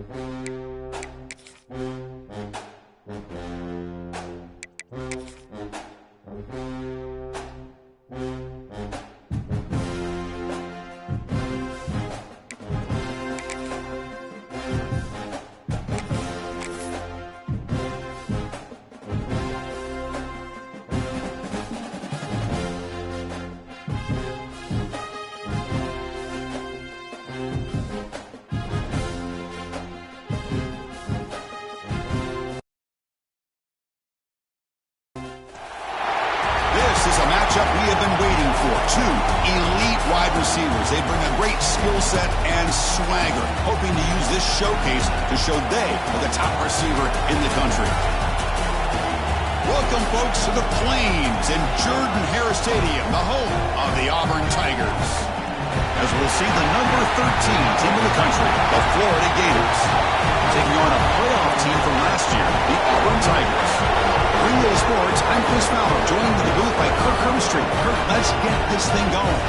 This is a matchup we have been waiting for. Two elite wide receivers. They bring a great skill set and swagger, hoping to use this showcase to show they are the top receiver in the country. Welcome, folks, to the Plains in Jordan-Hare Stadium, the home of the Auburn Tigers. As we'll see the number 13 team in the country, the Florida Gators, taking on a playoff team from last year, the Auburn Tigers. Green Day Sports, I'm Chris Fowler, joined in the booth by Kirk Hermstreet. Kirk, let's get this thing going.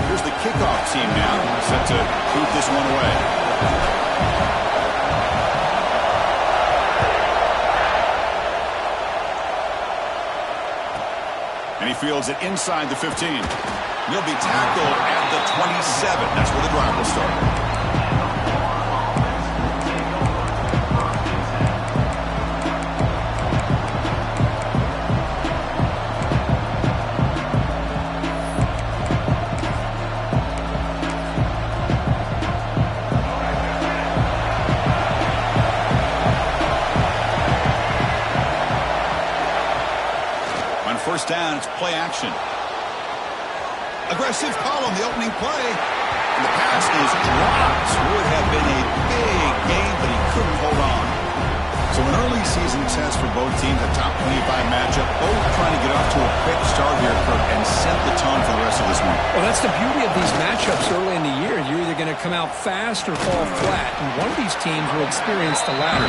Here's the kickoff team now, set to boot this one away. And he fields it inside the 15. He'll be tackled at the 27. That's where the drive will start. First down, it's play action. Aggressive call on the opening play. And the pass is dropped. Would have been a big game, but he couldn't hold on. So an early season test for both teams, a top 25 matchup. Both trying to get off to a quick start here, Kirk, and set the tone for the rest of this one. Well, that's the beauty of these matchups early in the year. You're either going to come out fast or fall flat, and one of these teams will experience the latter.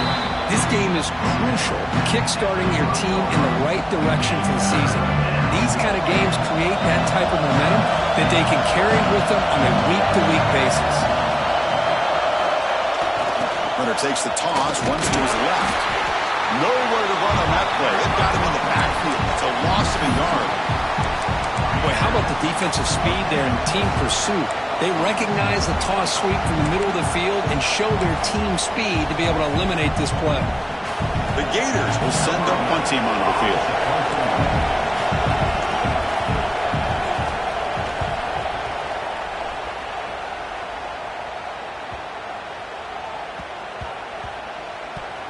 This game is crucial, kick-starting your team in the right direction for the season. These kind of games create that type of momentum that they can carry with them on a week-to-week basis. Runner takes the toss, runs to his left. Nowhere to run on that play. They've got him in the backfield. It's a loss of a yard. Boy, how about the defensive speed there in team pursuit? They recognize the toss sweep from the middle of the field and show their team speed to be able to eliminate this play. The Gators will send their punt team onto the field.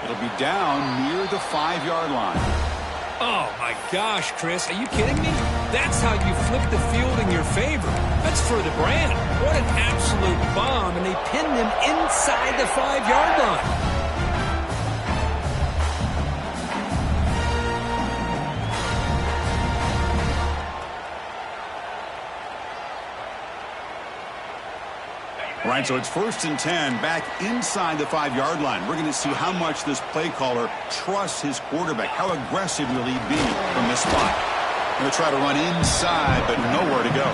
It'll be down near the 5-yard line. Oh, my gosh, Chris. Are you kidding me? That's how you flip the field in your favor. That's for the brand. What an absolute bomb, and they pinned him inside the 5-yard line. All right, so it's 1st and 10 back inside the 5-yard line. We're going to see how much this play caller trusts his quarterback. How aggressive will he be from this spot? Going to try to run inside, but nowhere to go.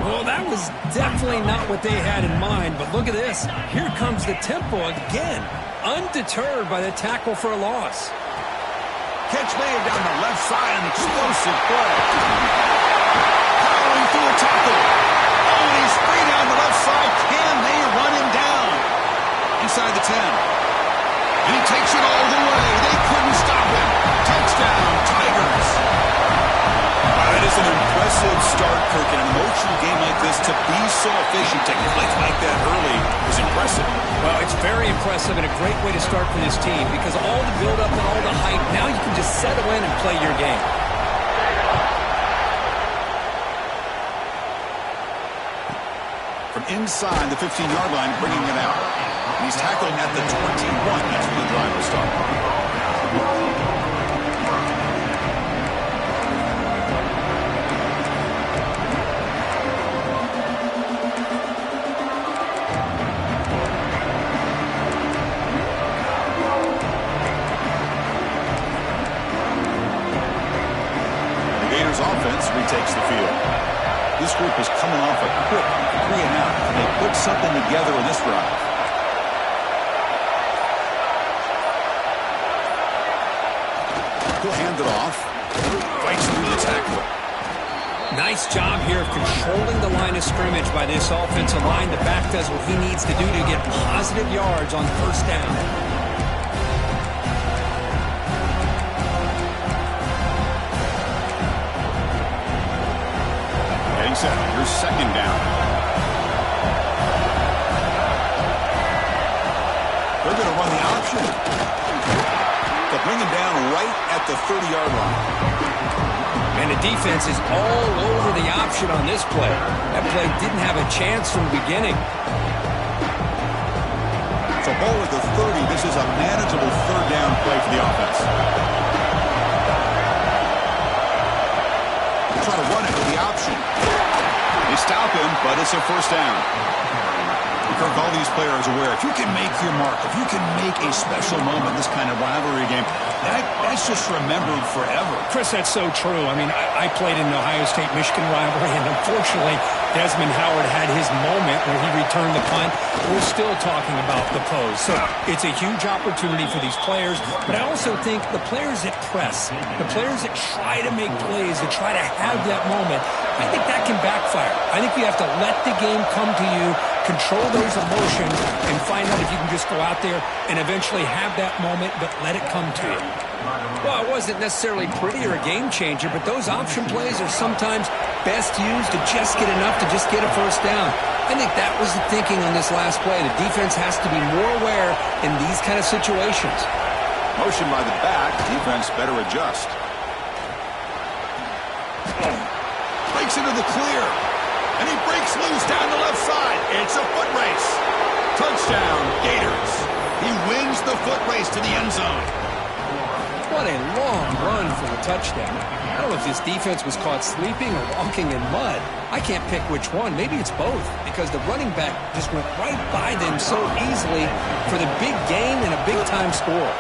Well, that was definitely not what they had in mind, but look at this. Here comes the tempo again, undeterred by the tackle for a loss. Catch made down the left side, an explosive play. Powering through a tackle. Oh, and he's free down the left side. Can they run him down? Inside the 10. And he takes it all the way. They couldn't stop him. Touchdown, Tigers. Wow, that is an impressive start, Kirk. In an emotional game like this, to be so efficient, to click like that early is impressive. Well, it's very impressive and a great way to start for this team because all the build-up and all the hype, now you can just settle in and play your game. From inside the 15-yard line, bringing it out. And he's tackled at the 21. That's where the drive will start. put something together in this drive. He'll hand it off. Fights through the tackle. Nice job here of controlling the line of scrimmage by this offensive line. The back does what he needs to do to get positive yards on first down. Getting set. Here's second down. They're going to run the option. They'll bring him down right at the 30-yard line. And the defense is all over the option on this play. That play didn't have a chance from the beginning. So ball at the 30. This is a manageable third down play for the offense. They'll try to run it with the option. They stop him, but it's a first down. Kirk, all these players are aware, if you can make your mark, if you can make a special moment in this kind of rivalry game, that's just remembered forever. Chris, that's so true. I mean, I played in the Ohio State-Michigan rivalry, and unfortunately, Desmond Howard had his moment where he returned the punt. We're still talking about the pose. So it's a huge opportunity for these players, but I also think the players that press, the players that try to make plays, that try to have that moment, I think that can backfire. I think you have to let the game come to you, control those emotions, and find out if you can just go out there and eventually have that moment, but let it come to you. Well, it wasn't necessarily pretty or a game changer, but those option plays are sometimes best used to just get enough to just get a first down. I think that was the thinking on this last play. The defense has to be more aware in these kind of situations. Motion by the back. Defense better adjust. Breaks into the clear. And he breaks loose down the left side. It's a foot race. Touchdown, Gators. He wins the foot race to the end zone. What a long run for the touchdown. I don't know if this defense was caught sleeping or walking in mud. I can't pick which one. Maybe it's both, because the running back just went right by them so easily for the big gain and a big-time score.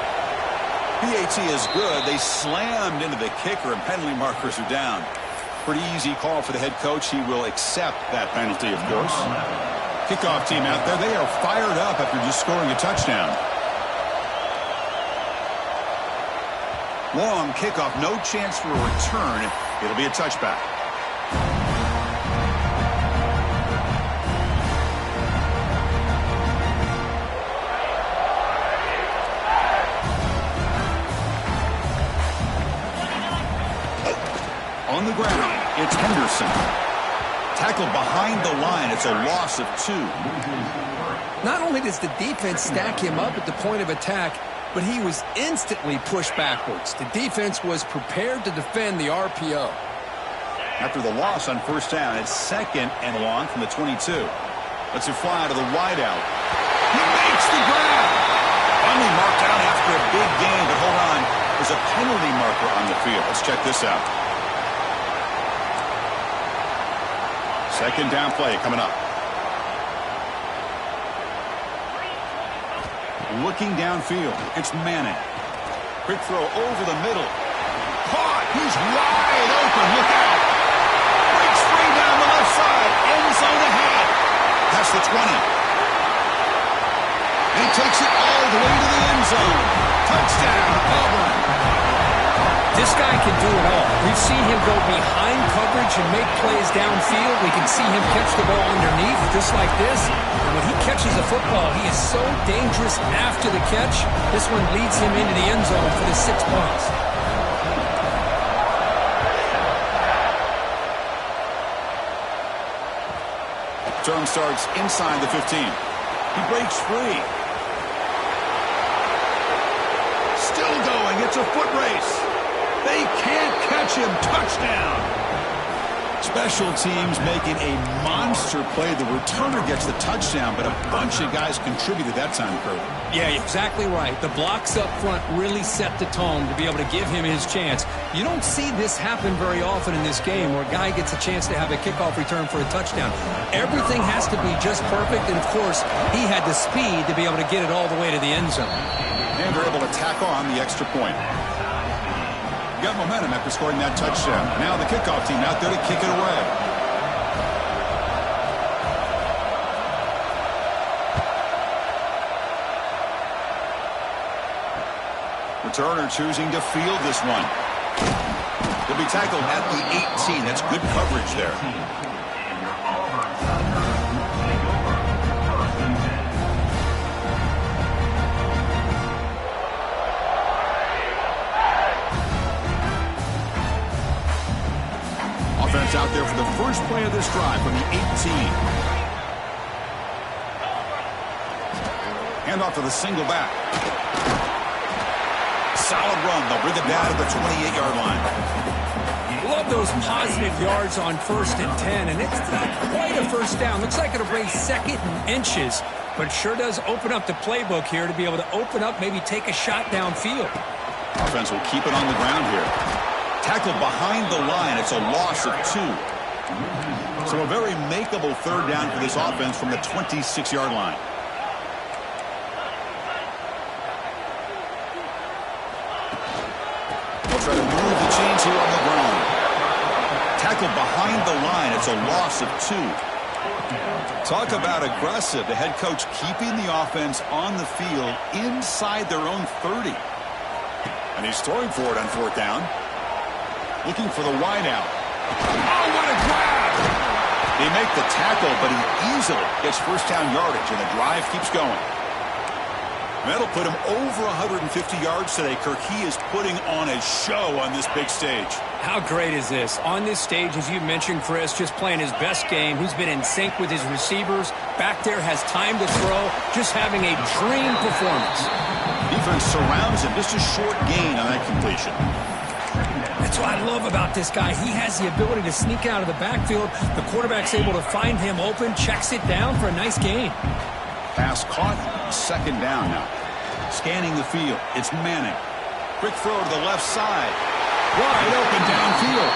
PAT is good. They slammed into the kicker, and penalty markers are down. Pretty easy call for the head coach. He will accept that penalty, of course. Kickoff team out there. They are fired up after just scoring a touchdown. Long kickoff. No chance for a return. It'll be a touchback. On the ground, it's Henderson. Tackled behind the line. It's a loss of 2. Not only does the defense stack him up at the point of attack, but he was instantly pushed backwards. The defense was prepared to defend the RPO. After the loss on first down, it's second and long from the 22. Lets it fly to the wideout. He makes the grab. Finally marked down after a big gain, but hold on. There's a penalty marker on the field. Let's check this out. Second down play coming up. Looking downfield. It's Manning. Quick throw over the middle. Caught. He's wide open. Look out. Breaks free down the left side. End zone ahead. That's the 20. And he takes it all the way to the end zone. Touchdown, Auburn. This guy can do it all. We've seen him go behind coverage and make plays downfield. We can see him catch the ball underneath, just like this. And when he catches a football, he is so dangerous after the catch. This one leads him into the end zone for the 6 points. Turn starts inside the 15. He breaks free. Still going. It's a foot race. They can't catch him. Touchdown. Special teams making a monster play. The returner gets the touchdown, but a bunch of guys contributed that time, Kurt. Yeah, exactly right. The blocks up front really set the tone to be able to give him his chance. You don't see this happen very often in this game where a guy gets a chance to have a kickoff return for a touchdown. Everything has to be just perfect, and of course, he had the speed to be able to get it all the way to the end zone. And they're able to tack on the extra point. Got momentum after scoring that touchdown. Now the kickoff team out there to kick it away. Returner choosing to field this one. He'll be tackled at the 18. That's good coverage there. Offense out there for the first play of this drive from the 18. Hand off to the single back. Solid run. They'll bring it down to the 28-yard line. Love those positive yards on 1st and 10, and it's not quite a first down. Looks like it'll bring 2nd and inches, but it sure does open up the playbook here to be able to open up, maybe take a shot downfield. Offense will keep it on the ground here. Tackled behind the line. It's a loss of 2. So a very makeable 3rd down for this offense from the 26-yard line. They'll try to move the chains here on the ground. Tackled behind the line. It's a loss of 2. Talk about aggressive. The head coach keeping the offense on the field inside their own 30. And he's throwing for it on 4th down. Looking for the wide out. Oh, what a grab! They make the tackle, but he easily gets 1st down yardage, and the drive keeps going. That'll put him over 150 yards today. Kirk, he is putting on a show on this big stage. How great is this? On this stage, as you mentioned, Chris, just playing his best game. He's been in sync with his receivers. Back there, has time to throw. Just having a dream performance. Defense surrounds him. Just a short gain on that completion. That's what I love about this guy. He has the ability to sneak out of the backfield. The quarterback's able to find him open, checks it down for a nice gain. Pass caught. 2nd down now. Scanning the field. It's Manning. Quick throw to the left side. Wide open downfield.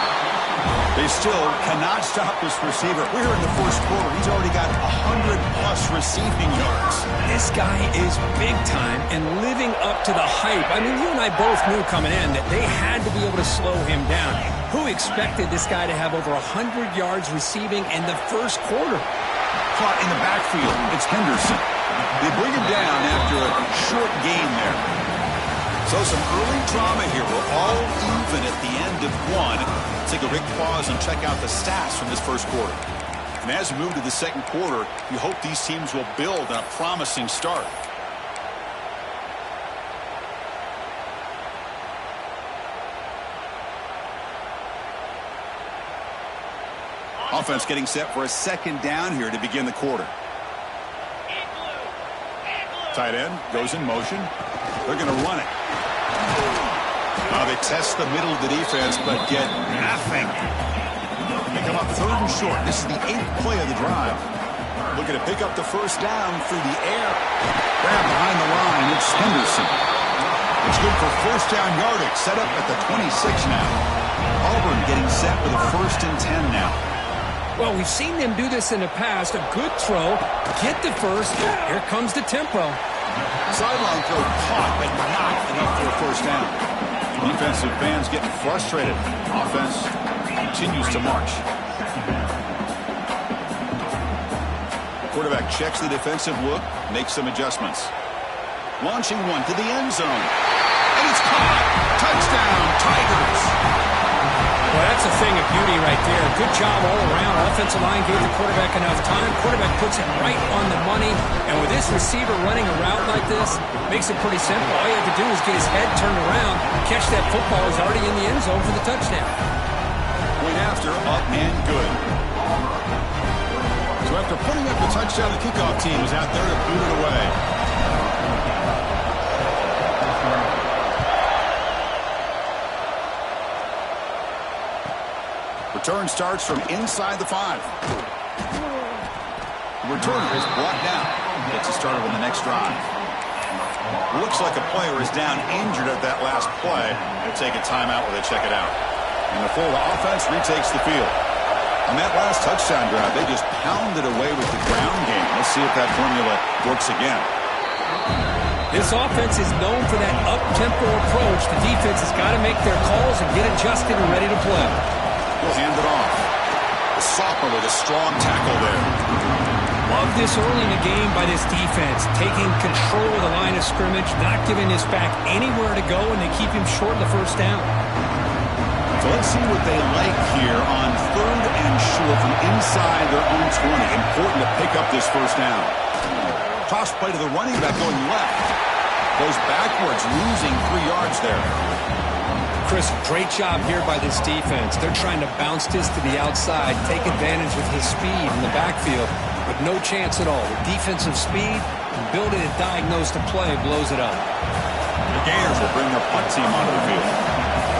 They still cannot stop this receiver. We're in the 1st quarter. He's already got 100-plus receiving yards. This guy is big time and living up to the hype. I mean, you and I both knew coming in that they had to be able to slow him down. Who expected this guy to have over 100 yards receiving in the 1st quarter? Caught in the backfield. It's Henderson. They bring him down after a short gain there. So some early drama here. We're all even at the end of 1. Take a quick pause and check out the stats from this 1st quarter. And as we move to the 2nd quarter, you hope these teams will build on a promising start. Offense getting set for a 2nd down here to begin the quarter. Tight end goes in motion. They're going to run it. They test the middle of the defense, but get nothing. They come up 3rd and short. This is the 8th play of the drive. Looking to pick up the 1st down through the air. Grab behind the line. It's Henderson. It's good for 1st down yardage. Set up at the 26 now. Auburn getting set with a 1st and 10 now. Well, we've seen them do this in the past. A good throw. Get the 1st. Here comes the tempo. Sideline throw caught, but not enough for a 1st down. Defensive fans getting frustrated. Offense continues to march. Quarterback checks the defensive look, makes some adjustments. Launching one to the end zone. And it's caught. Touchdown, Tigers. Well, that's a thing of beauty right there. Good job all around. Offensive line gave the quarterback enough time. Quarterback puts it right on the money. And with this receiver running a route like this, makes it pretty simple. All you have to do is get his head turned around, catch that football. He's already in the end zone for the touchdown. Point after, up and good. So after putting up the touchdown, the kickoff team is out there to boot it away. Return starts from inside the 5. The returner is brought down. Gets it started on the next drive. Looks like a player is down injured at that last play. They'll take a timeout while they check it out. And the Florida offense retakes the field. On that last touchdown drive, they just pounded away with the ground game. Let's see if that formula works again. This offense is known for that up-tempo approach. The defense has got to make their calls and get adjusted and ready to play. We'll hand it off. The sophomore with a strong tackle there. Love this early in the game by this defense, taking control of the line of scrimmage, not giving this back anywhere to go, and they keep him short of the first down. So let's see what they like here on 3rd and short from inside their own 20. Important to pick up this first down. Toss play to the running back going left. Goes backwards, losing 3 yards there. Chris, great job here by this defense. They're trying to bounce this to the outside, take advantage with his speed in the backfield, but no chance at all. The defensive speed, ability to diagnose the play, blows it up. The Gators will bring their punt team onto the field.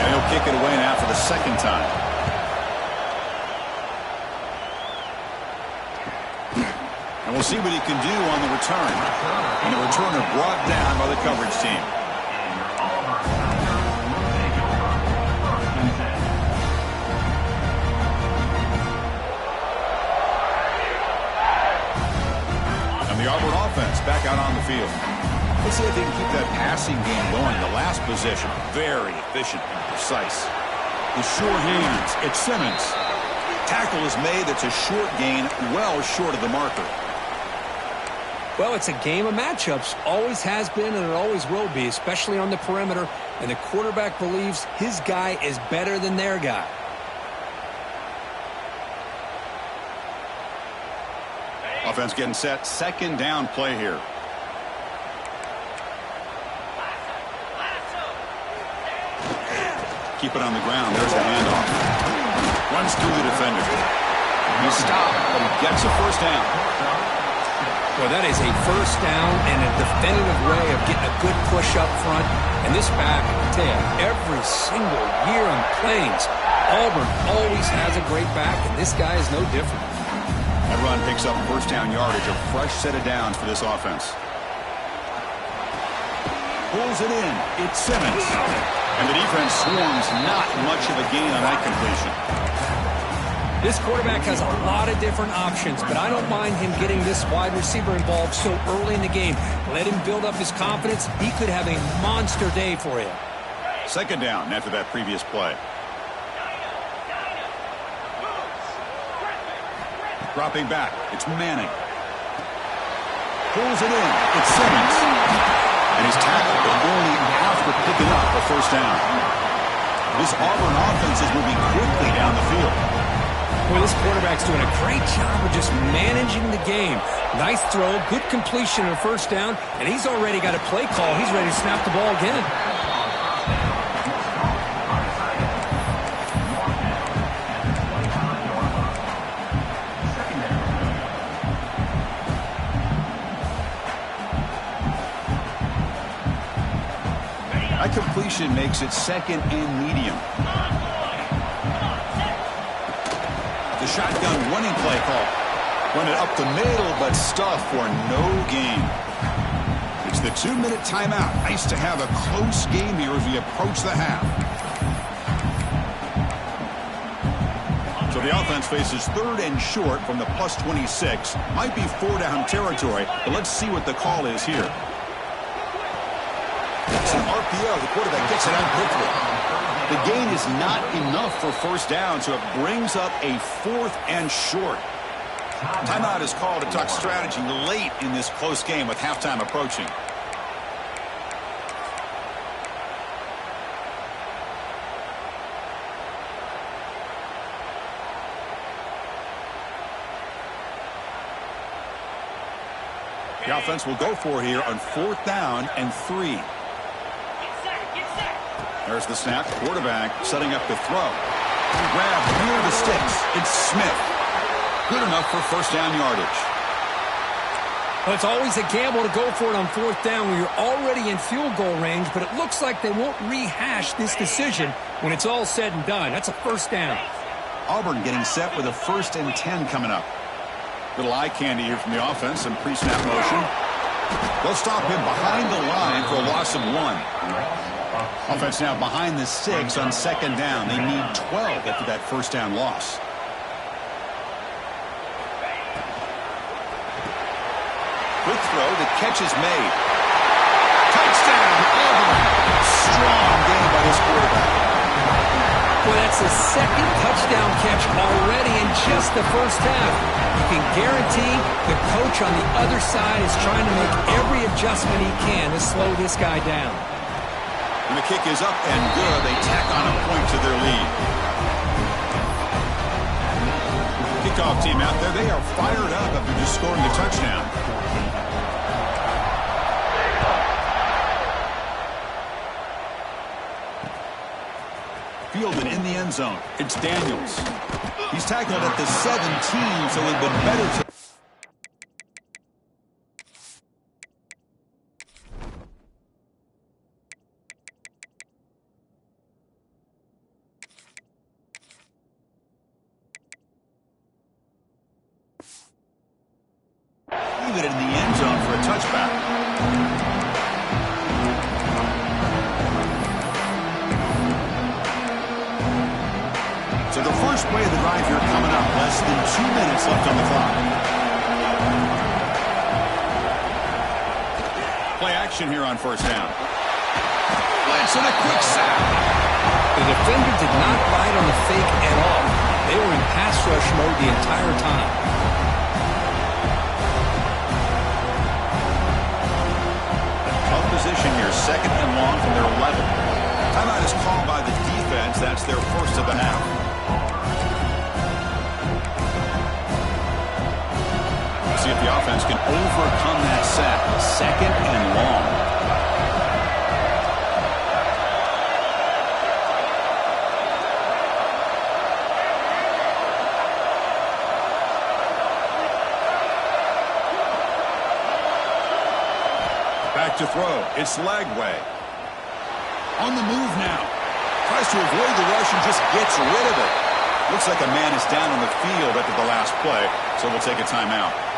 And he'll kick it away now for the second time. And we'll see what he can do on the return. And the returner brought down by the coverage team. The Auburn offense back out on the field. Let's see if they can keep that passing game going. The last possession, very efficient and precise. The sure hands, it's Simmons. Tackle is made. It's a short gain, well short of the marker. Well, it's a game of matchups. Always has been and it always will be, especially on the perimeter. And the quarterback believes his guy is better than their guy. Offense getting set. Second down play here. Keep it on the ground. There's the handoff. Runs through the defender. He stopped, but he gets a first down. Well, that is a first down and a definitive way of getting a good push up front. And this back, I tell you, every single year on Plains, Auburn always has a great back, and this guy is no different. That run picks up first down yardage, a fresh set of downs for this offense. Pulls it in. It's Simmons. And the defense swarms, not much of a gain on that completion. This quarterback has a lot of different options, but I don't mind him getting this wide receiver involved so early in the game. Let him build up his confidence. He could have a monster day for you. Second down after that previous play. Dropping back. It's Manning. Pulls it in. It's Simmons. And he's tackled, but only after picking up a first down. This Auburn offense is moving quickly down the field. Well, this quarterback's doing a great job of just managing the game. Nice throw, good completion of first down, and he's already got a play call. He's ready to snap the ball again. That completion makes it second and medium. The shotgun running play call. Run it up the middle, but stuffed for no gain. It's the 2-minute timeout. Nice to have a close game here as we approach the half. So the offense faces third and short from the plus 26. Might be 4-down territory, but let's see what the call is here. It's an RPO. The quarterback gets it out quickly. The gain is not enough for first down, so it brings up a 4th and short. Timeout is called to talk strategy late in this close game with halftime approaching. The offense will go for here on 4th down and 3. There's the snap. Quarterback setting up the throw. Grab near the sticks. It's Smith. Good enough for first down yardage. Well, it's always a gamble to go for it on 4th down when you're already in field goal range, but it looks like they won't rehash this decision when it's all said and done. That's a first down. Auburn getting set with a 1st and 10 coming up. Little eye candy here from the offense. Some pre-snap motion. They'll stop him behind the line for a loss of 1. Offense now behind the 6 on 2nd down. They need 12 after that first down loss. Quick throw. The catch is made. Touchdown, Auburn. Strong game by this quarterback. Well, that's his second touchdown catch already in just the first half. You can guarantee the coach on the other side is trying to make every adjustment he can to slow this guy down. And the kick is up and good. They tack on a point to their lead. Kickoff team out there, they are fired up after just scoring a touchdown. Fielded in the end zone. It's Daniels. He's tackled at the 17, so it would have been better to... Leave it in the end zone for a touchback. So the first play of the drive here coming up. Less than 2 minutes left on the clock. Play action here on first down. Blitz and a quick sack. The defender did not bite on the fake at all. They were in pass rush mode the entire time. Tough position here. Second and long from their 11. Timeout is called by the defense. That's their first of the half. See if the offense can overcome that sack. Second and long. Back to throw. It's Lagway. On the move now. Tries to avoid the rush and just gets rid of it. Looks like a man is down on the field after the last play, so we'll take a timeout.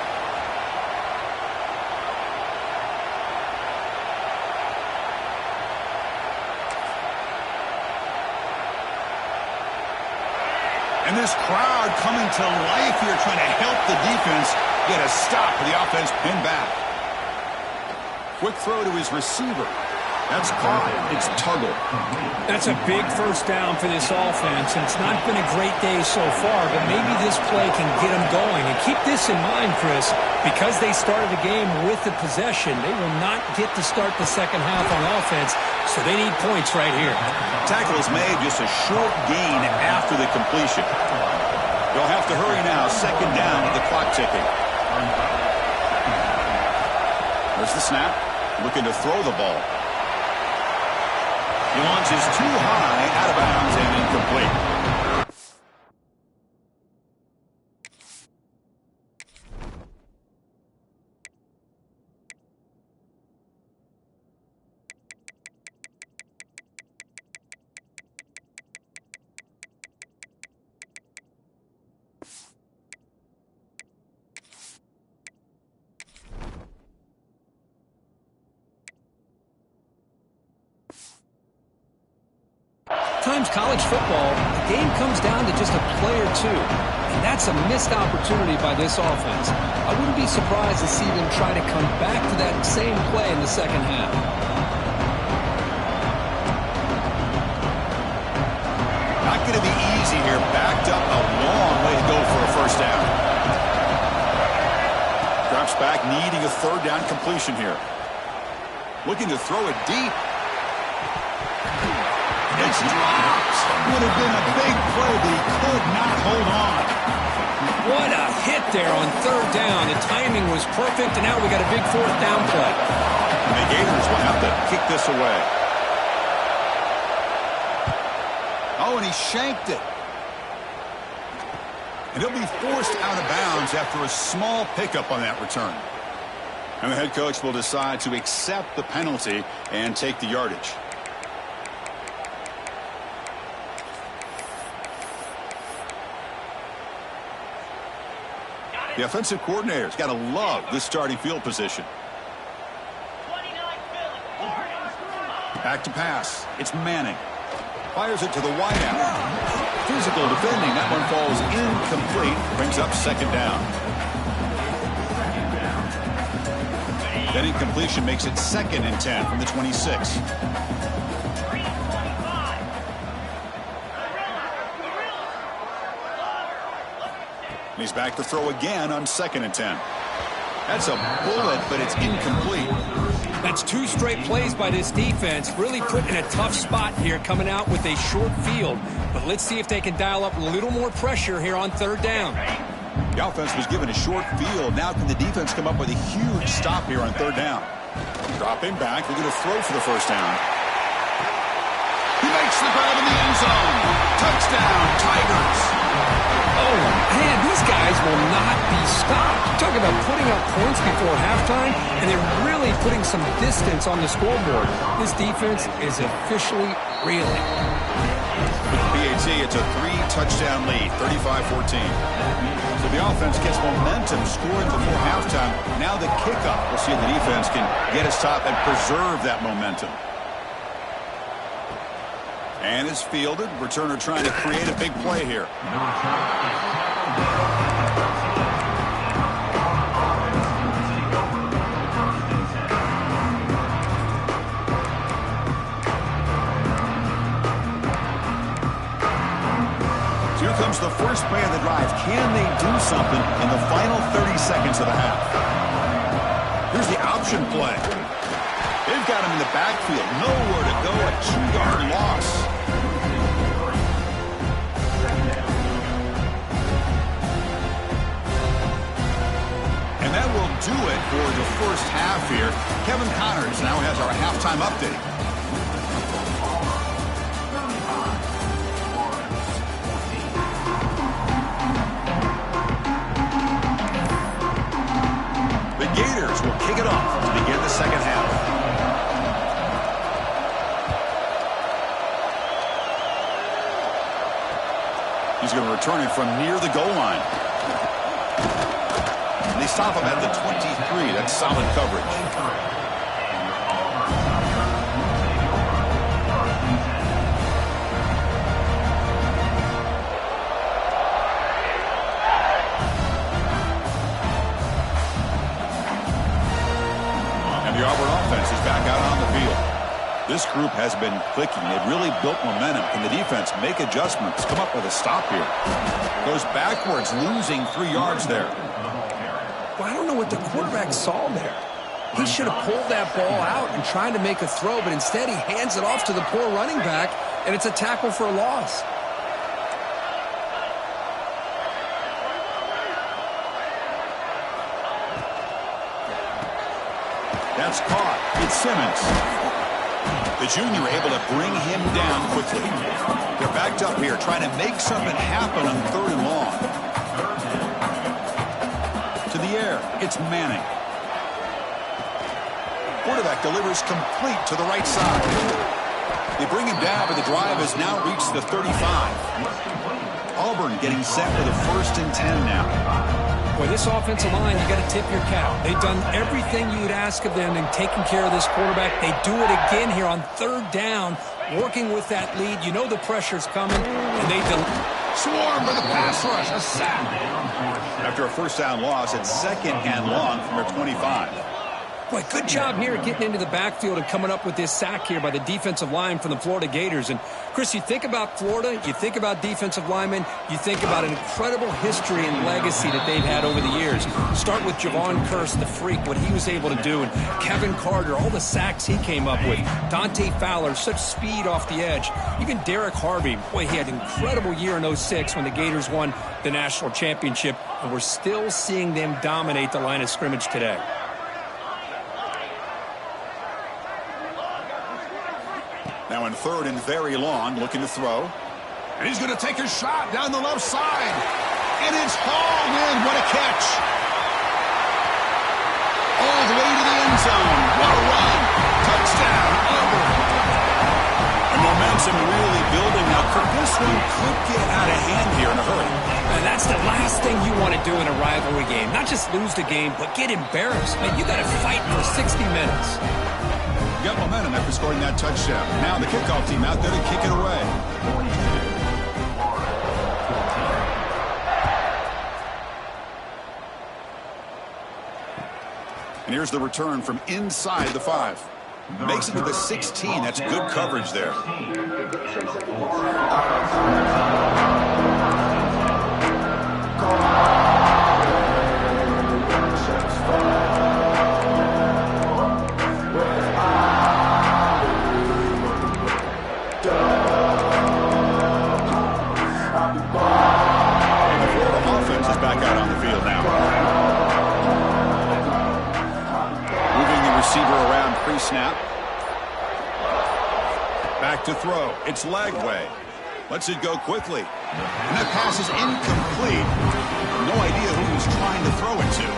And this crowd coming to life here, trying to help the defense get a stop for the offense pinned back. Quick throw to his receiver. That's caught. It's Tuggle. That's a big first down for this offense, and it's not been a great day so far, but maybe this play can get them going. And keep this in mind, Chris, because they started the game with the possession, they will not get to start the second half on offense, so they need points right here. Tackle is made, just a short gain after the completion. They'll have to hurry now. Second down with the clock ticking. There's the snap. Looking to throw the ball. He launches too high, out of bounds, and incomplete. Sometimes college football, the game comes down to just a play or two, and that's a missed opportunity by this offense. I wouldn't be surprised to see them try to come back to that same play in the second half. Not going to be easy here. Backed up a long way to go for a first down. Drops back, needing a third down completion here. Looking to throw it deep. It's dropped. Would have been a big play, but he could not hold on. What a hit there on third down. The timing was perfect, and now we got a big fourth down play. And the Gators will have to kick this away. Oh, and he shanked it. And he'll be forced out of bounds after a small pickup on that return. And the head coach will decide to accept the penalty and take the yardage. The offensive coordinator's got to love this starting field position. Back to pass. It's Manning. Fires it to the wideout. Physical defending. That one falls incomplete. Brings up second down. That incompletion makes it 2nd and 10 from the 26. And he's back to throw again on 2nd and 10. That's a bullet, but it's incomplete. That's 2 straight plays by this defense, really put in a tough spot here, coming out with a short field. But let's see if they can dial up a little more pressure here on 3rd down. The offense was given a short field. Now can the defense come up with a huge stop here on 3rd down? Dropping back, they're going to throw for the 1st down. He makes the grab in the end zone. Touchdown, Tigers. Oh, man, these guys will not be stopped. Talk about putting up points before halftime, and they're really putting some distance on the scoreboard. This defense is officially reeling. With the PAT, it's a 3-touchdown lead, 35-14. So the offense gets momentum scoring before halftime. Now the kickoff. We'll see if the defense can get a stop and preserve that momentum. And it's fielded. Returner trying to create a big play here. Here comes the first play of the drive. Can they do something in the final 30 seconds of the half? Here's the option play. They've got him in the backfield. Nowhere to go. A 2-yard loss. And that will do it for the first half here. Kevin Connors now has our halftime update. The Gators will kick it off to begin the second half. He's going to return it from near the goal line. And they stop him at the 23. That's solid coverage. And the Auburn offense is back out on the field. This group has been clicking. They've really built momentum. Can the defense make adjustments? Come up with a stop here. Goes backwards, losing 3 yards there. Well, I don't know what the quarterback saw there. He should have pulled that ball out and tried to make a throw, but instead he hands it off to the poor running back, and it's a tackle for a loss. That's caught. It's Simmons. The junior able to bring him down quickly. They're backed up here trying to make something happen on 3rd and long. To the air, it's Manning. Quarterback delivers complete to the right side. They bring him down, but the drive has now reached the 35. Auburn getting set for the 1st and 10 now. Boy, this offensive line, you got to tip your cap. They've done everything you would ask of them in taking care of this quarterback. They do it again here on 3rd down, working with that lead. You know the pressure's coming, and they swarm for the pass rush, a sack. After a 1st down loss, it's 2nd and long from their 25. Boy, good job here getting into the backfield and coming up with this sack here by the defensive line from the Florida Gators. And, Chris, you think about Florida, you think about defensive linemen, you think about an incredible history and legacy that they've had over the years. Start with Javon Kearse, the freak, what he was able to do, and Kevin Carter, all the sacks he came up with. Dante Fowler, such speed off the edge. Even Derek Harvey, boy, he had an incredible year in 06 when the Gators won the national championship, and we're still seeing them dominate the line of scrimmage today. Now in 3rd and very long, looking to throw. And he's going to take a shot down the left side. And it's hauled in. What a catch. All the way to the end zone. What a run. Touchdown, Auburn. And momentum really building now. This one could get out of hand here in a hurry. And that's the last thing you want to do in a rivalry game. Not just lose the game, but get embarrassed. Man, you got to fight for 60 minutes. Got momentum after scoring that touchdown. Now the kickoff team out there to kick it away. And here's the return from inside the 5. Makes it to the 16. That's good coverage there. receiver around pre-snap. Back to throw. It's Lagway. Lets it go quickly. And that pass is incomplete. No idea who he was trying to throw it to.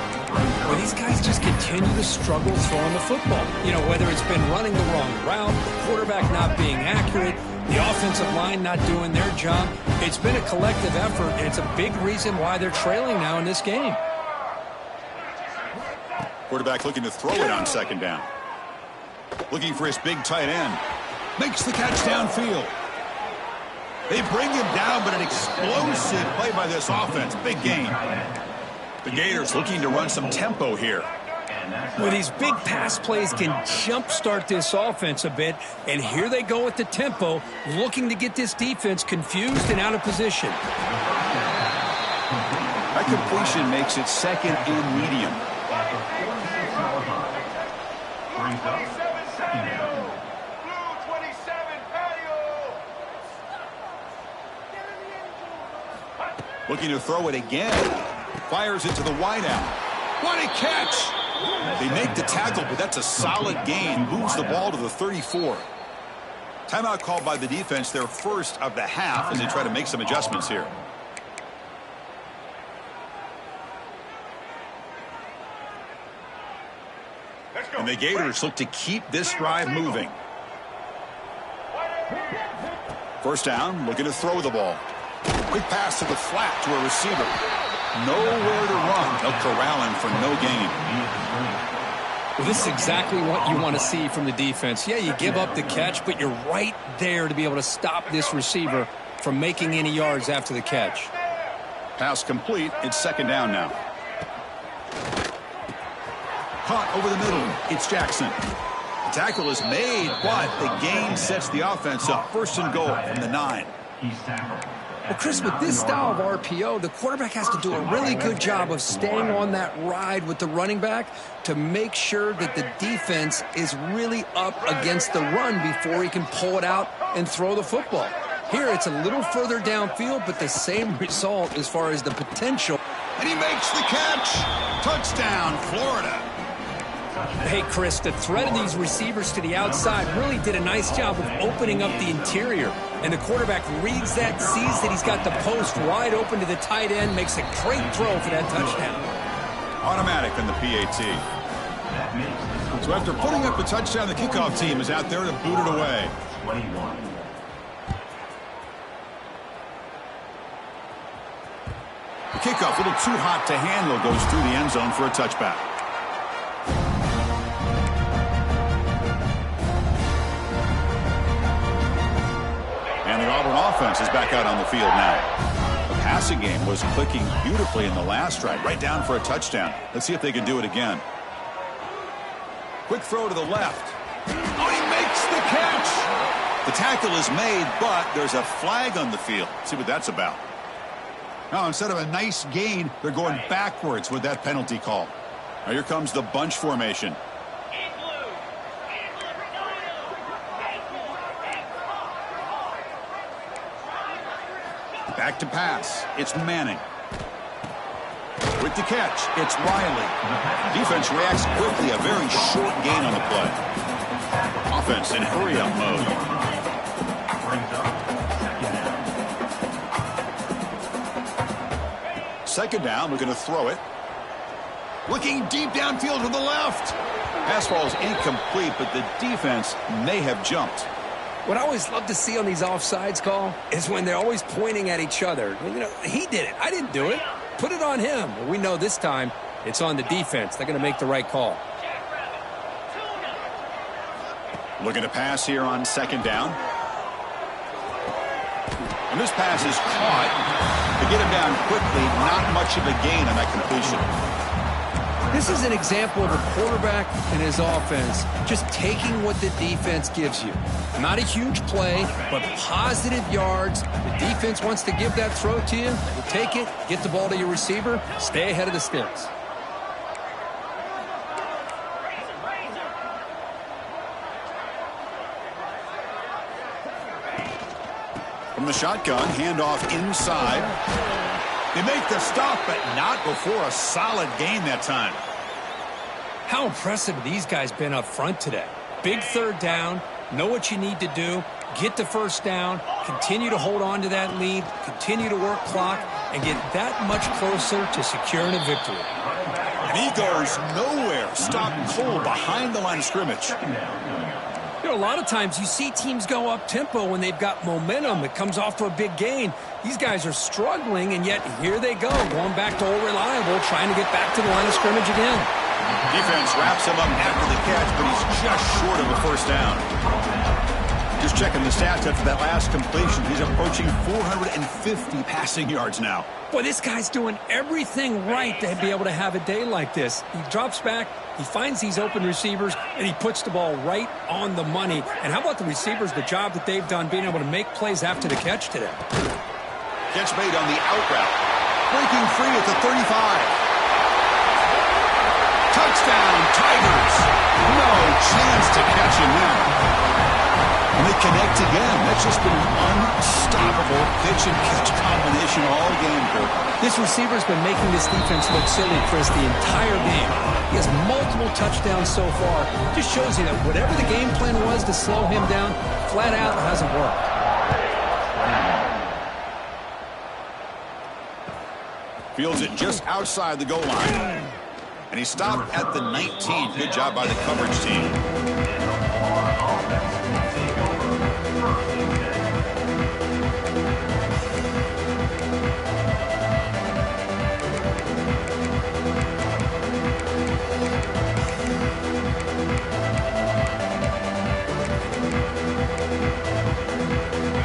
Well, these guys just continue to struggle throwing the football. You know, whether it's been running the wrong route, the quarterback not being accurate, the offensive line not doing their job. It's been a collective effort, and it's a big reason why they're trailing now in this game. Quarterback looking to throw it on second down. Looking for his big tight end. Makes the catch downfield. They bring him down, but an explosive play by this offense. Big gain. The Gators looking to run some tempo here. Well, these big pass plays can jumpstart this offense a bit, and here they go with the tempo, looking to get this defense confused and out of position. That completion makes it second and medium. Looking to throw it again. Fires it to the wideout. What a catch! They make the tackle, but that's a solid gain. Moves the ball to the 34. Timeout called by the defense, their first of the half, as they try to make some adjustments here. And the Gators look to keep this drive moving. First down, looking to throw the ball. Quick pass to the flat to a receiver. Nowhere to run. They'll corral him for no gain. Well, this is exactly what you want to see from the defense. Yeah, you give up the catch, but you're right there to be able to stop this receiver from making any yards after the catch. Pass complete. It's second down now. Caught over the middle. It's Jackson. The tackle is made, but the gain sets the offense up. First and goal from the 9. Well, Chris, with this style of RPO, the quarterback has to do a really good job of staying on that ride with the running back to make sure that the defense is really up against the run before he can pull it out and throw the football. Here, it's a little further downfield, but the same result as far as the potential. And he makes the catch. Touchdown, Florida. Hey, Chris, the threat of these receivers to the outside really did a nice job of opening up the interior. And the quarterback reads that, sees that he's got the post wide open to the tight end, makes a great throw for that touchdown. Automatic on the PAT. So after putting up a touchdown, the kickoff team is out there to boot it away. The kickoff, a little too hot to handle, goes through the end zone for a touchback. And the Auburn offense is back out on the field now. The passing game was clicking beautifully in the last drive, right down for a touchdown. Let's see if they can do it again. Quick throw to the left. Oh, he makes the catch! The tackle is made, but there's a flag on the field. Let's see what that's about. Now, instead of a nice gain, they're going backwards with that penalty call. Now, here comes the bunch formation. Back to pass. It's Manning. With the catch, it's Riley. Defense reacts quickly. A very short gain on the play. Offense in hurry-up mode. Second down, we're going to throw it. Looking deep downfield to the left. Pass ball is incomplete, but the defense may have jumped. What I always love to see on these offsides call is when they're always pointing at each other. You know, he did it. I didn't do it. Put it on him. Well, we know this time it's on the defense. They're going to make the right call. Looking to pass here on second down. And this pass is caught. To get him down quickly, not much of a gain on that completion. This is an example of a quarterback and his offense just taking what the defense gives you. Not a huge play, but positive yards. The defense wants to give that throw to you. You take it, get the ball to your receiver, stay ahead of the sticks. From the shotgun, handoff inside. They make the stop, but not before a solid gain that time. How impressive have these guys been up front today? Big third down, know what you need to do, get the first down, continue to hold on to that lead, continue to work clock, and get that much closer to securing a victory. And he goes nowhere. Stop cold behind the line of scrimmage. You know, a lot of times you see teams go up-tempo when they've got momentum. It comes off to a big gain. These guys are struggling, and yet here they go, going back to old reliable, trying to get back to the line of scrimmage again. Defense wraps him up after the catch, but he's just short of a first down. Just checking the stats after that last completion. He's approaching 450 passing yards now. Boy, this guy's doing everything right to be able to have a day like this. He drops back, he finds these open receivers, and he puts the ball right on the money. And how about the receivers, the job that they've done being able to make plays after the catch today? Catch made on the out route. Breaking free at the 35. Touchdown, Tigers. No chance to catch him now. And they connect again. That's just been an unstoppable pitch-and-catch combination all game, Kirk. This receiver's been making this defense look silly, Chris, the entire game. He has multiple touchdowns so far. Just shows you that whatever the game plan was to slow him down, flat out hasn't worked. Fields it just outside the goal line. And he stopped at the 19. Good job by the coverage team.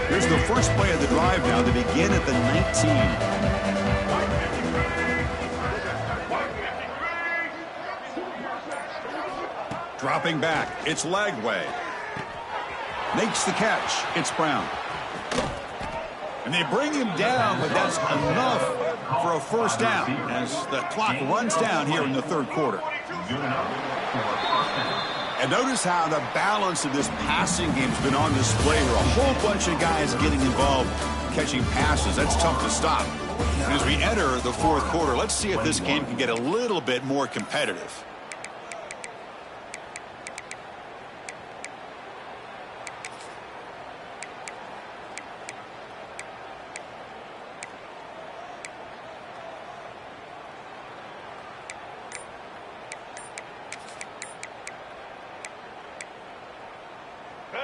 Here's the first play of the drive now to begin at the 19. Dropping back, it's Lagway. Makes the catch, it's Brown. And they bring him down, but that's enough for a first down as the clock runs down here in the third quarter. And notice how the balance of this passing game's been on display where a whole bunch of guys getting involved catching passes. That's tough to stop. And as we enter the fourth quarter, let's see if this game can get a little bit more competitive.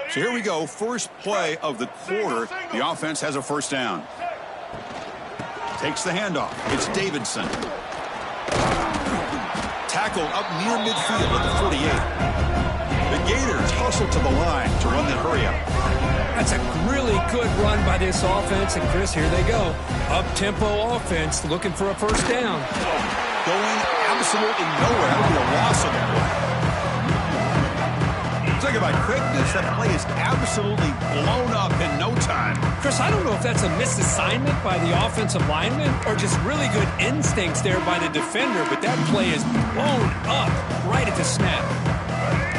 So here we go, first play of the quarter. The offense has a first down. Takes the handoff. It's Davidson. Tackled up near midfield at the 48. The Gators hustle to the line to run the hurry up. That's a really good run by this offense. And, Chris, here they go. Up-tempo offense looking for a first down. Going absolutely nowhere. That'll be a loss of the play. Talk about quickness. That play is absolutely blown up in no time. Chris, I don't know if that's a misassignment by the offensive lineman or just really good instincts there by the defender, but that play is blown up right at the snap.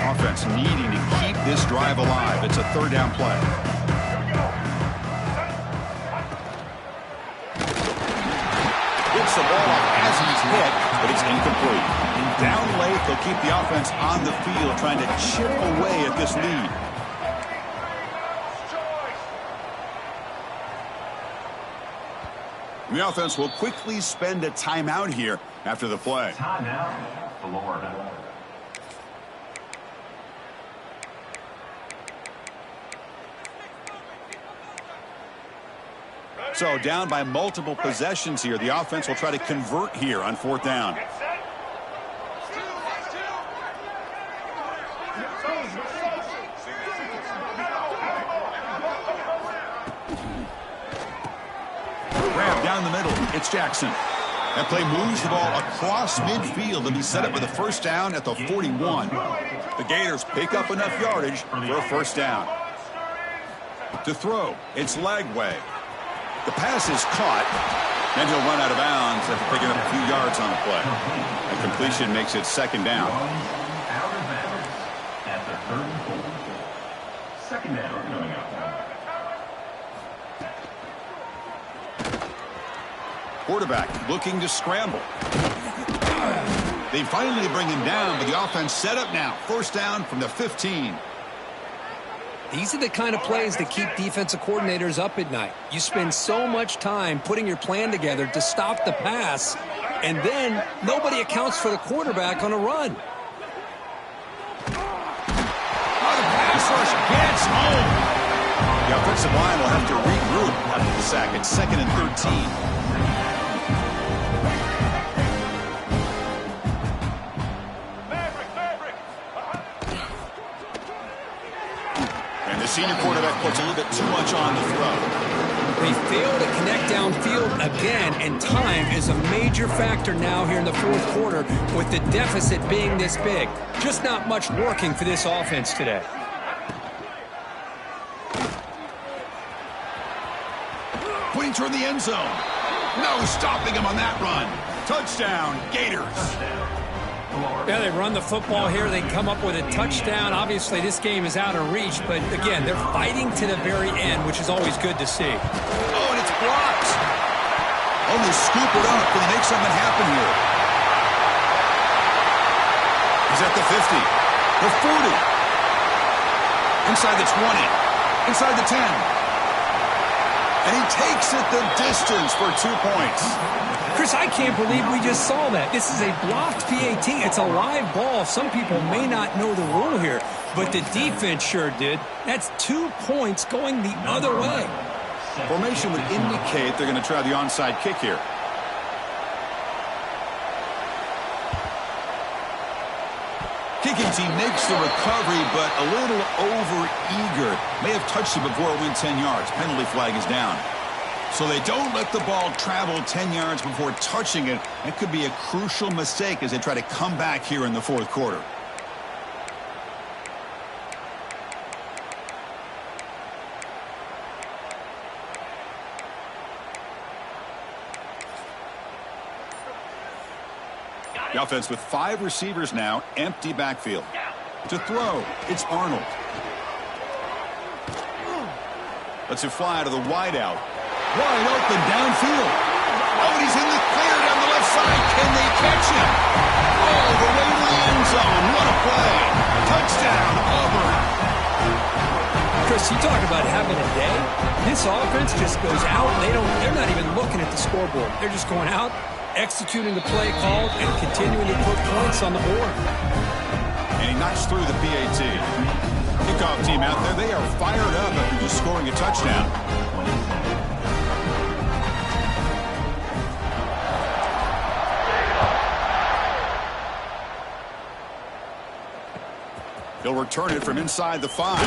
Offense needing to keep this drive alive. It's a third down play. Gets the ball off as he's hit, but it's incomplete. Down late, they'll keep the offense on the field trying to chip away at this lead. The offense will quickly spend a timeout here after the play. Timeout, Florida. So down by multiple possessions here. The offense will try to convert here on fourth down. Grab down the middle. It's Jackson. That play moves the ball across midfield to be set up with a first down at the 41. The Gators pick up enough yardage for a first down. To throw, it's Lagway. The pass is caught, and he'll run out of bounds after picking up a few yards on the play. A completion makes it second down. Out of bounds at the 34. Second down coming up. Quarterback looking to scramble. They finally bring him down, but the offense set up now. First down from the 15. These are the kind of plays that keep defensive coordinators up at night. You spend so much time putting your plan together to stop the pass, and then nobody accounts for the quarterback on a run. Oh, the pass rush gets home. The offensive line will have to regroup after the sack. It's 2nd and 13. The senior quarterback puts a little bit too much on the throw. They fail to connect downfield again, and time is a major factor now here in the fourth quarter with the deficit being this big. Just not much working for this offense today. Pointing toward the end zone. No stopping him on that run. Touchdown, Gators. Yeah, they run the football here. They come up with a touchdown. Obviously, this game is out of reach, but again, they're fighting to the very end, which is always good to see. Oh, and it's blocked. Oh, they scoop it up. Can they make something happen here? He's at the 50, the 40, inside the 20, inside the 10. And he takes it the distance for 2 points. Chris, I can't believe we just saw that. This is a blocked PAT. It's a live ball. Some people may not know the rule here, but the defense sure did. That's 2 points going the other way. Formation would indicate they're going to try the onside kick here. Kicking team makes the recovery, but a little over-eager. May have touched it before it went 10 yards. Penalty flag is down. So they don't let the ball travel 10 yards before touching it. That could be a crucial mistake as they try to come back here in the fourth quarter. The offense with 5 receivers now, empty backfield. To throw, it's Arnold. Lets it fly to the wideout. Wide open downfield. Oh, and he's in the clear down the left side. Can they catch him? All the way to the end zone. What a play. Touchdown, Auburn. Chris, you talk about having a day. This offense just goes out. They're not even looking at the scoreboard. They're just going out, executing the play called, and continuing to put points on the board. And he knocks through the PAT. Kickoff team out there, they are fired up after just scoring a touchdown. He'll return it from inside the 5.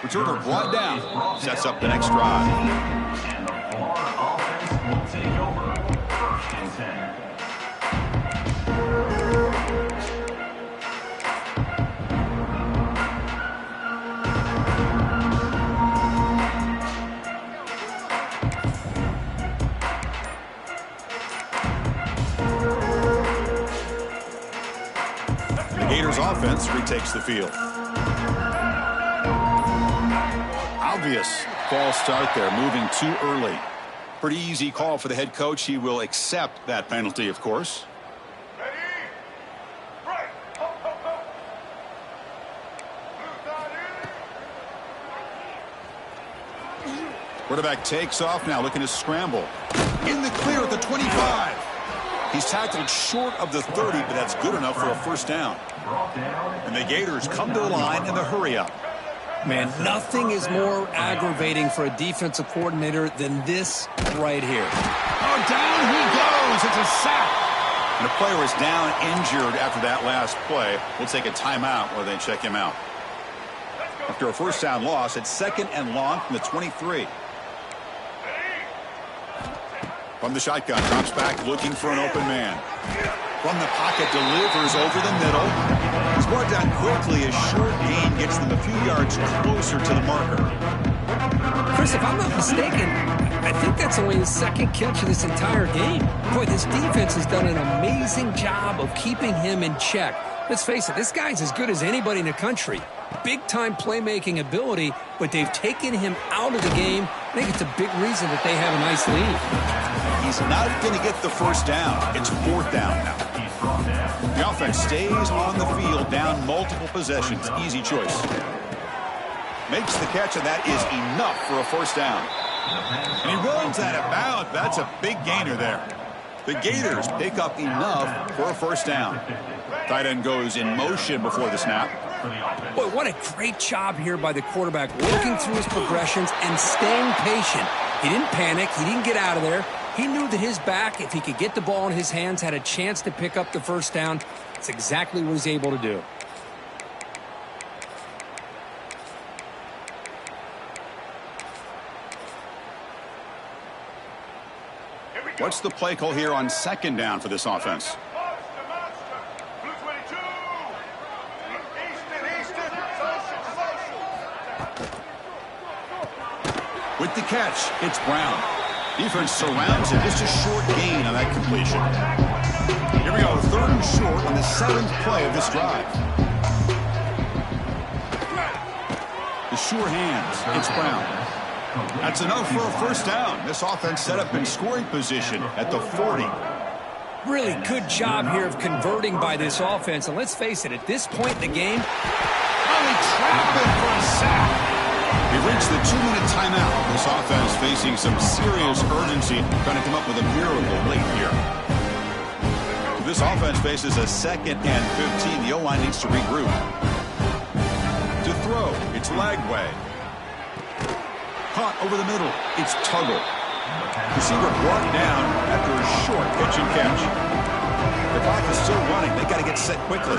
Returner brought down. Sets up the next drive. And the Florida offense will take over. 1st and 10. Gators offense retakes the field. Obvious false start there, moving too early. Pretty easy call for the head coach. He will accept that penalty, of course. Quarterback takes off now, looking to scramble. In the clear at the 25. He's tackled short of the 30, but that's good enough for a first down. And the Gators come to the line in the hurry-up. Man, nothing is more aggravating for a defensive coordinator than this right here. Oh, down he goes. It's a sack. And the player is down injured after that last play. We'll take a timeout while they check him out. After a first down loss, it's 2nd and long from the 23. From the shotgun, drops back looking for an open man. From the pocket, delivers over the middle. He's brought down quickly. A short gain gets them a few yards closer to the marker. Chris, if I'm not mistaken, I think that's only his 2nd catch of this entire game. Boy, this defense has done an amazing job of keeping him in check. Let's face it, this guy's as good as anybody in the country. Big-time playmaking ability, but they've taken him out of the game. I think it's a big reason that they have a nice lead. He's not going to get the first down. It's 4th down now. He's brought down. The offense stays on the field, down multiple possessions. Easy choice. Makes the catch, and that is enough for a first down. And he runs out of bounds. That's a big gainer there. The Gators pick up enough for a first down. Tight end goes in motion before the snap. Boy, what a great job here by the quarterback, working through his progressions and staying patient. He didn't panic. He didn't get out of there. He knew that his back, if he could get the ball in his hands, had a chance to pick up the first down. That's exactly what he's able to do. What's the play call here on second down for this offense? With the catch, it's Brown. Defense surrounds him. Just a short gain on that completion. Here we go, 3rd and short on the 7th play of this drive. The sure hands, it's Brown. That's enough for a first down. This offense set up in scoring position at the 40. Really good job here of converting by this offense. And let's face it, at this point in the game, Only trapped him for a sack. We reached the 2-minute timeout. This offense facing some serious urgency, trying to come up with a miracle late here. This offense faces a 2nd and 15. The O-line needs to regroup. To throw, it's Lagway. Caught over the middle, it's Tuggle. Receiver brought down after a short pitch and catch. The clock is still running. They got to get set quickly.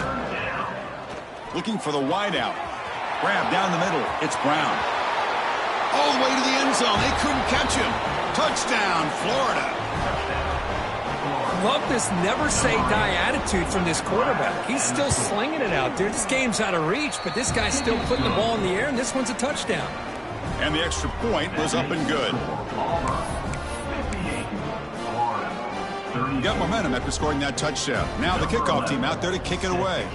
Looking for the wideout. Grab down the middle. It's Brown. All the way to the end zone. They couldn't catch him. Touchdown, Florida. love this never-say-die attitude from this quarterback. He's still slinging it out there. This game's out of reach, but this guy's still putting the ball in the air, and this one's a touchdown. And the extra point was up and good. Got momentum after scoring that touchdown. Now the kickoff team out there to kick it away.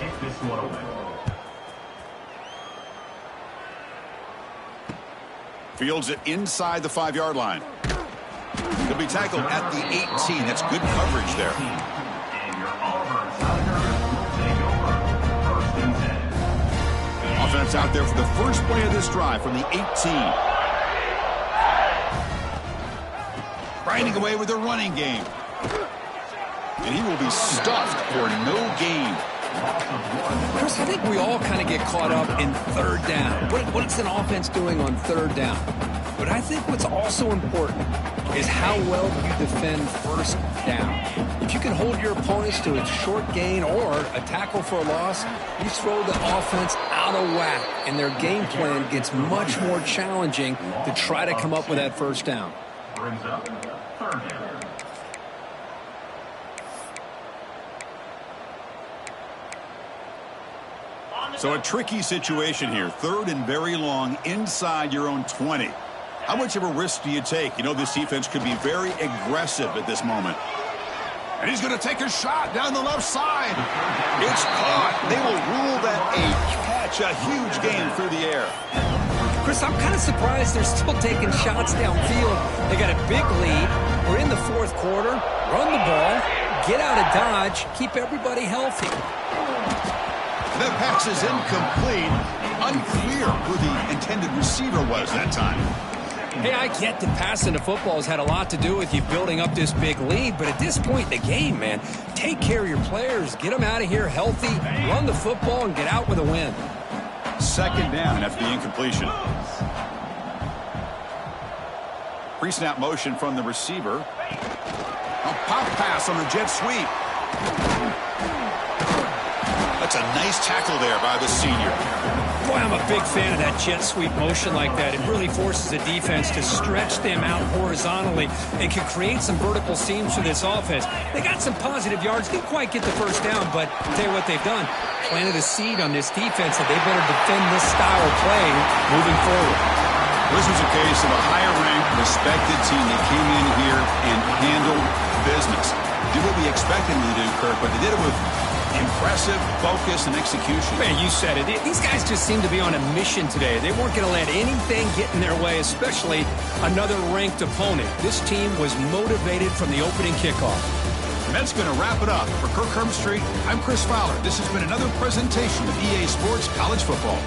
Fields it inside the 5-yard line. He'll be tackled at the 18. That's good coverage there. Offense out there for the first play of this drive from the 18. Grinding away with the running game. And he will be stuffed for no gain. Chris, I think we all kind of get caught up in third down. What's an offense doing on third down? But I think what's also important is how well you defend first down. If you can hold your opponents to a short gain or a tackle for a loss, you throw the offense out of whack, and their game plan gets much more challenging to try to come up with that first down. Brings up third down. So a tricky situation here. Third and very long inside your own 20. How much of a risk do you take? You know this defense could be very aggressive at this moment. And he's going to take a shot down the left side. It's caught. They will rule that a catch, a huge gain through the air. Chris, I'm kind of surprised they're still taking shots downfield. They got a big lead. We're in the fourth quarter. Run the ball. Get out of Dodge. Keep everybody healthy. That pass is incomplete. Unclear who the intended receiver was that time. Hey, I get that passing the football has had a lot to do with you building up this big lead, but at this point in the game, man, take care of your players. Get them out of here healthy, run the football, and get out with a win. Second down after the incompletion. Pre-snap motion from the receiver. A pop pass on the jet sweep. That's a nice tackle there by the senior. Boy, I'm a big fan of that jet sweep motion like that. It really forces the defense to stretch them out horizontally and can create some vertical seams for this offense. They got some positive yards. Didn't quite get the first down, but I'll tell you what they've done. Planted a seed on this defense that they better defend this style of play moving forward. This was a case of a higher-ranked, respected team that came in here and handled business. Did what we expected them to do, Kirk, but they did it with impressive focus and execution. Man, you said it. These guys just seem to be on a mission today. They weren't going to let anything get in their way, especially another ranked opponent. This team was motivated from the opening kickoff. And that's going to wrap it up. For Kirk Herbstreit, I'm Chris Fowler. This has been another presentation of EA Sports College Football.